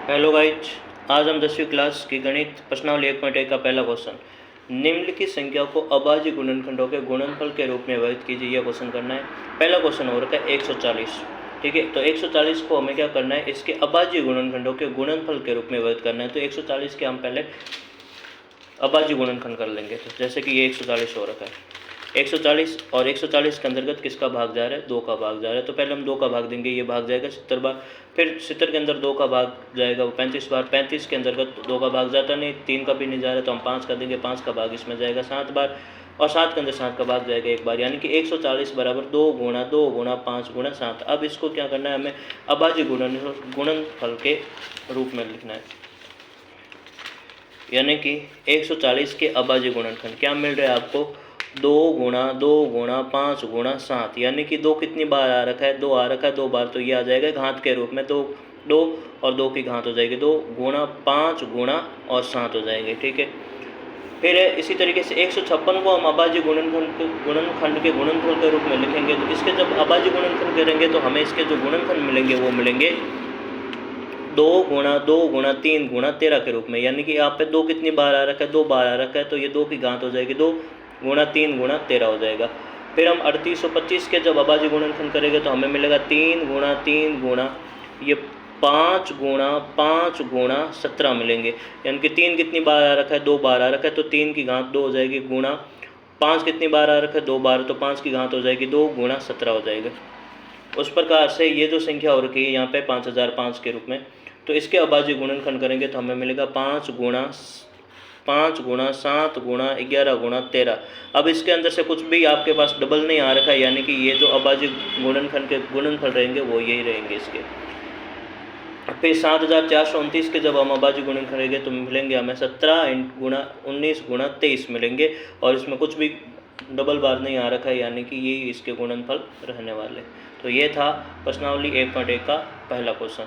Hello guys, आज हम 10वीं क्लास की गणित प्रश्नावली 1.1 का पहला क्वेश्चन, निम्नलिखित संख्या को अभाज्य गुणनखंडों के गुणनफल के रूप में व्यक्त कीजिए, यह क्वेश्चन करना है। पहला क्वेश्चन हो रखा है 140। ठीक है, तो 140 को हमें क्या करना है, इसके अभाज्य गुणनखंडों के गुणनफल के रूप में व्यक्त करना है। तो 140 के हम पहले अभाज्य गुणनखंड कर लेंगे। तो जैसे कि ये 140 हो रखा है, 140 और 140 के अंतर्गत किसका भाग जा रहा है, 2 का भाग जा रहा है। तो पहले हम 2 का भाग देंगे, ये भाग जाएगा 70 बार। फिर 70 के अंदर 2 का भाग जाएगा वो 35 बार। 35 के अंतर्गत 2 का भाग जाता नहीं, 3 का भी नहीं जा रहा, तो हम 5 का देंगे। 5 का भाग इसमें जाएगा 7 बार, और 7 के अंदर 7 का भाग जाएगा 1 बार। यानी कि 140 बराबर 2 गुणा 2 गुणा 5 गुणा 7। अब इसको क्या करना है, हमें अभाज्य गुणनफल के रूप में लिखना है। यानी कि 140 के अभाज्य गुणनखंड क्या मिल रहा है आपको, 2 गुणा 5 गुणा 7। यानी कि 2 कितनी बार आ रखा है, 2 आ रखा है 2 बार, तो ये आ जाएगा घात के रूप में। 2 और 2 की घात हो जाएगी 2 गुणा 5 गुणा और 7 हो जाएंगे। ठीक है, फिर इसी तरीके से 156 को हम अभाज्य गुणनखंड के गुणनफल के रूप में लिखेंगे। तो इसके जब अभाज्य गुणनखंड करेंगे तो हमें इसके जो गुणनखंड मिलेंगे वो मिलेंगे 2 गुणा 3 गुणा 13 के रूप में। यानी कि यहाँ पे 2 कितनी बार आ रखा है, 2 बार आ रखा है, तो ये 2 की घात हो जाएगी 2 गुणा 3 गुणा 13 हो जाएगा। फिर हम 3825 के जब अभाज्य गुणनखंड करेंगे तो हमें मिलेगा 3 गुणा ये 5 गुणा 17 मिलेंगे। यानी कि 3 कितनी बार आ रखा है, 2 बार आ रखा है, तो 3 की घात 2 हो जाएगी, गुणा 5 कितनी बार आ रखा है, 2 बार, तो 5 की घात हो जाएगी 2 गुणा 17 हो जाएगा। उस प्रकार से ये जो संख्या हो रखी है यहाँ पे 5005 के रूप में, तो इसके अभाज्य गुणनखंड करेंगे तो हमें मिलेगा 5 गुणा 7 गुणा 11 गुणा 13। अब इसके अंदर से कुछ भी आपके पास डबल नहीं आ रखा है, यानी कि ये जो अभाज्य गुणनखंड के गुणनफल रहेंगे वो यही रहेंगे इसके। फिर 7429 के जब हम अभाज्य गुणनखंड करेंगे तो मिलेंगे हमें 17 गुणा 19 गुणा 23 मिलेंगे, और इसमें कुछ भी डबल बार नहीं आ रखा है, यानी कि ये इसके गुणनफल रहने वाले। तो ये था प्रश्नावली 1.1 का पहला क्वेश्चन।